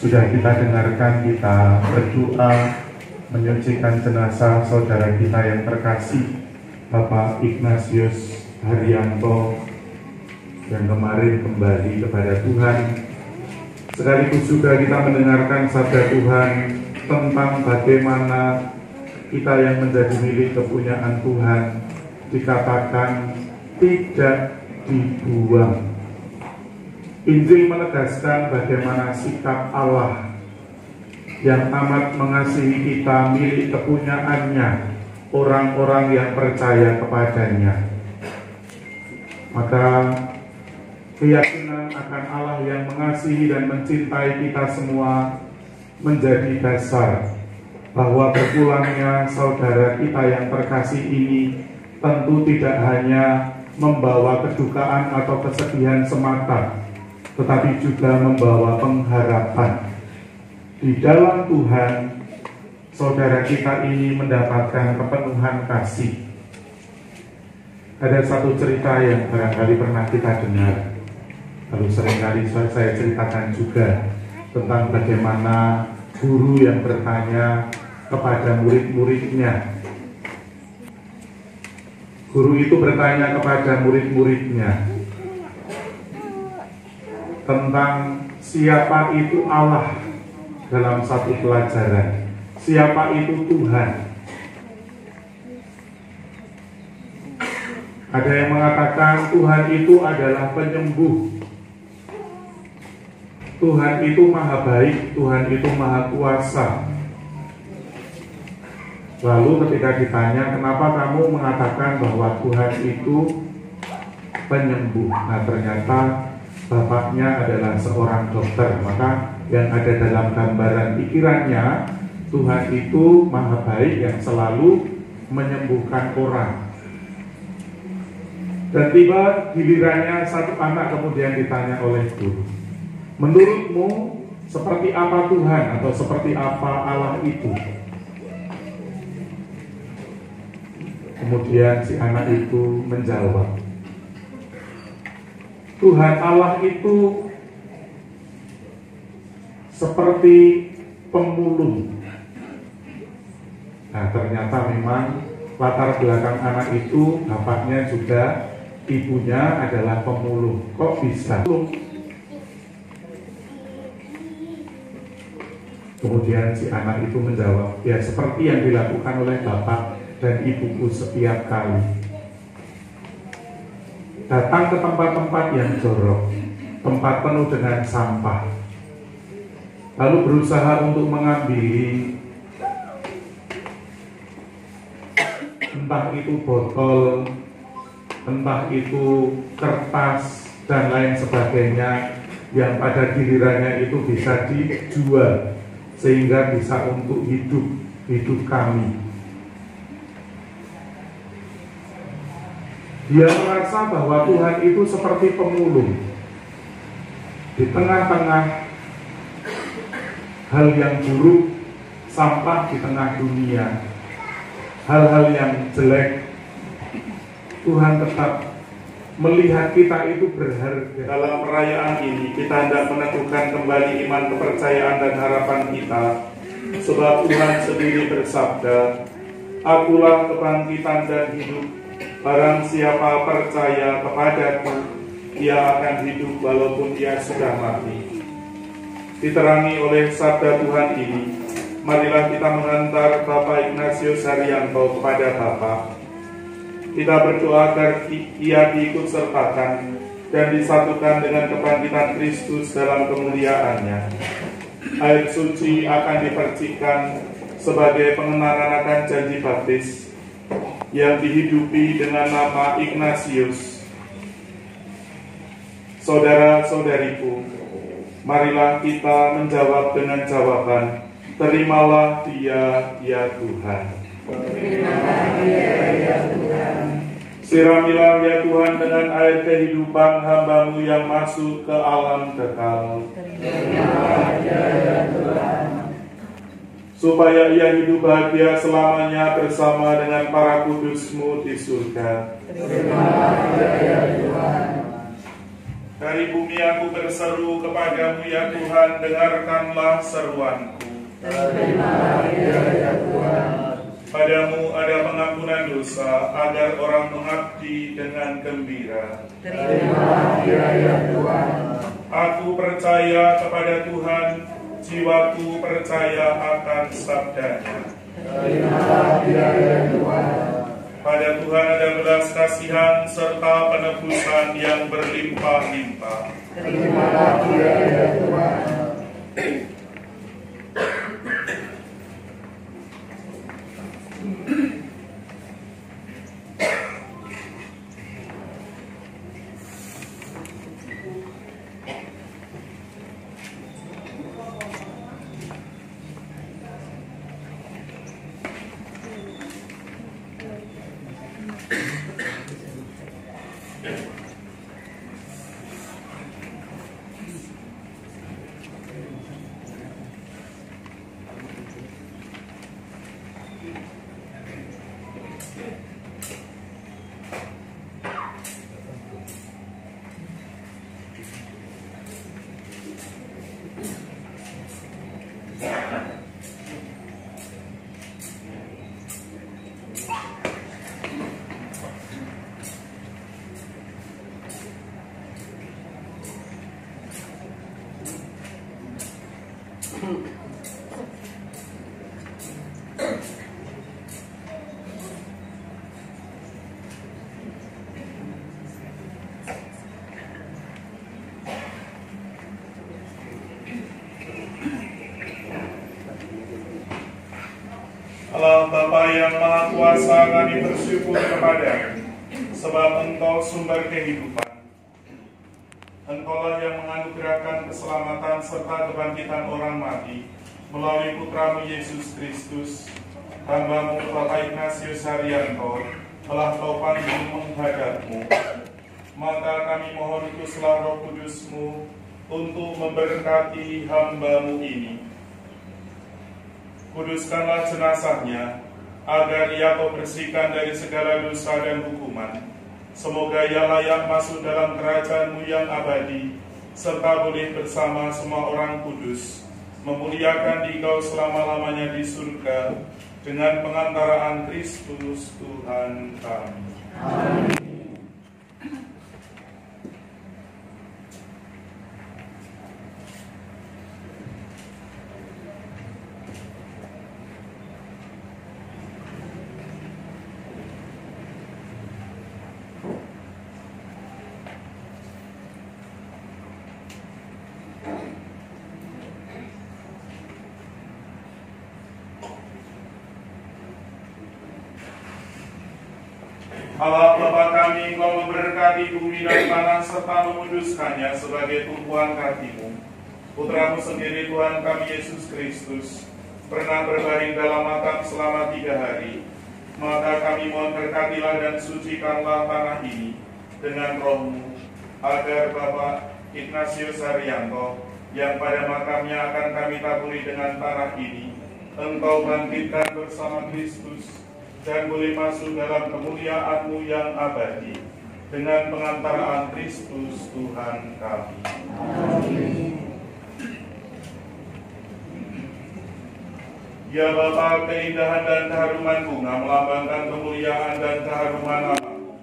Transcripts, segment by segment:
Sudah kita dengarkan, kita berdoa menyucikan jenazah saudara kita yang terkasih, Bapak Ignatius Haryanto, yang kemarin kembali kepada Tuhan. Sekaligus juga kita mendengarkan sabda Tuhan tentang bagaimana kita yang menjadi milik kepunyaan Tuhan dikatakan tidak dibuang. Injil menegaskan bagaimana sikap Allah yang amat mengasihi kita milik kepunyaannya, orang-orang yang percaya kepadanya. Maka keyakinan akan Allah yang mengasihi dan mencintai kita semua menjadi dasar bahwa berpulangnya saudara kita yang terkasih ini tentu tidak hanya membawa kedukaan atau kesedihan semata, tetapi juga membawa pengharapan. Di dalam Tuhan, saudara kita ini mendapatkan kepenuhan kasih. Ada satu cerita yang barangkali pernah kita dengar, lalu seringkali saya ceritakan juga, tentang bagaimana guru yang bertanya kepada murid-muridnya. Guru itu bertanya kepada murid-muridnya tentang siapa itu Allah dalam satu pelajaran, siapa itu Tuhan. Ada yang mengatakan Tuhan itu adalah penyembuh, Tuhan itu maha baik, Tuhan itu maha kuasa. Lalu ketika ditanya, kenapa kamu mengatakan bahwa Tuhan itu penyembuh? Nah, ternyata bapaknya adalah seorang dokter. Maka yang ada dalam gambaran pikirannya, Tuhan itu maha baik yang selalu menyembuhkan orang. Dan tiba gilirannya satu anak kemudian ditanya oleh guru, menurutmu seperti apa Tuhan atau seperti apa Allah itu? Kemudian si anak itu menjawab, Tuhan Allah itu seperti pemulung. Nah, ternyata memang latar belakang anak itu, bapaknya juga, ibunya adalah pemulung. Kok bisa? Kemudian si anak itu menjawab, ya seperti yang dilakukan oleh bapak dan ibuku setiap kali. Datang ke tempat-tempat yang jorok, tempat penuh dengan sampah, lalu berusaha untuk mengambil entah itu botol, entah itu kertas dan lain sebagainya yang pada gilirannya itu bisa dijual sehingga bisa untuk hidup kami. Dia merasa bahwa Tuhan itu seperti pemulung di tengah-tengah hal yang buruk, sampah di tengah dunia, hal-hal yang jelek. Tuhan tetap melihat kita itu berharga. Dalam perayaan ini kita hendak meneguhkan kembali iman, kepercayaan dan harapan kita, sebab Tuhan sendiri bersabda, Akulah kebangkitan dan hidup. Barang siapa percaya kepadaku, ia akan hidup walaupun ia sudah mati. Diterangi oleh sabda Tuhan ini, marilah kita menghantar Bapak Ignatius Haryanto kepada Bapa. Kita berdoa agar ia diikut sertakan dan disatukan dengan kebangkitan Kristus dalam kemuliaannya. Air suci akan dipercikan sebagai pengenalan akan janji baptis yang dihidupi dengan nama Ignatius. Saudara-saudariku, marilah kita menjawab dengan jawaban, terimalah dia, ya Tuhan. Terimalah dia, ya Tuhan. Siramilah ya Tuhan dengan air kehidupan hamba-Mu yang masuk ke alam kekal. Terimalah dia, ya Tuhan. Supaya ia hidup bahagia selamanya bersama dengan para kudus-Mu di surga. Terimalah dia, ya Tuhan. Dari bumi aku berseru kepadamu ya Tuhan, dengarkanlah seruanku. Terimalah dia, ya Tuhan. Padamu ada pengampunan dosa, agar orang mengabdi dengan gembira. Terimalah dia, ya Tuhan. Aku percaya kepada Tuhan, jiwaku percaya akan sabdanya. Terimalah dia, ya Tuhan. Pada Tuhan ada belas kasihan serta penebusan yang berlimpah-limpah. Terima kasih ya Tuhan. Allah Bapa yang Maha Kuasa, kami bersyukur kepada-Mu, sebab Engkau sumber kehidupan. Engkaulah yang menganugerahkan keselamatan serta kebangkitan orang mati melalui Putra-Mu Yesus Kristus. Hamba-Mu Bapak Ignatius Haryanto telah Kau panggil menghadap-Mu. Maka kami mohon utuslah Roh Kudus-Mu untuk memberkati hamba-Mu ini. Kuduskanlah jenazahnya, agar ia Kau bersihkan dari segala dosa dan hukuman. Semoga ia layak masuk dalam kerajaan-Mu yang abadi, serta boleh bersama semua orang kudus, memuliakan Engkau selama-lamanya di surga, dengan pengantaraan Kristus Tuhan kami. Amin. Allah Bapa kami, Engkau memberkati bumi dan tanah serta menguduskannya sebagai tumpuan kaki-Mu. Putra-Mu sendiri Tuhan kami Yesus Kristus pernah berbaring dalam makam selama 3 hari. Maka kami mohon berkatilah dan sucikanlah tanah ini dengan Roh-Mu, agar Bapak Ignatius Haryanto yang pada makamnya akan kami taburi dengan tanah ini, Engkau bangkitkan bersama Kristus dan boleh masuk dalam kemuliaan-Mu yang abadi, dengan pengantaraan Kristus Tuhan kami. Amin. Ya Bapa, keindahan dan keharuman bunga melambangkan kemuliaan dan keharuman nama-Mu.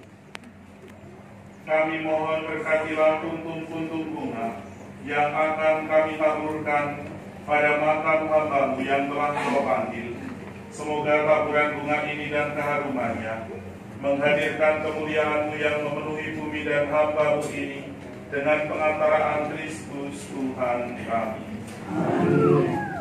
Kami mohon berkatilah puntung-puntung bunga yang akan kami taburkan pada makam hamba-Mu yang telah Kau panggil. Semoga taburan bunga ini dan keharumannya menghadirkan kemuliaan-Mu yang memenuhi bumi dan hamba-Mu ini, dengan pengantaraan Kristus Tuhan kami. Amin.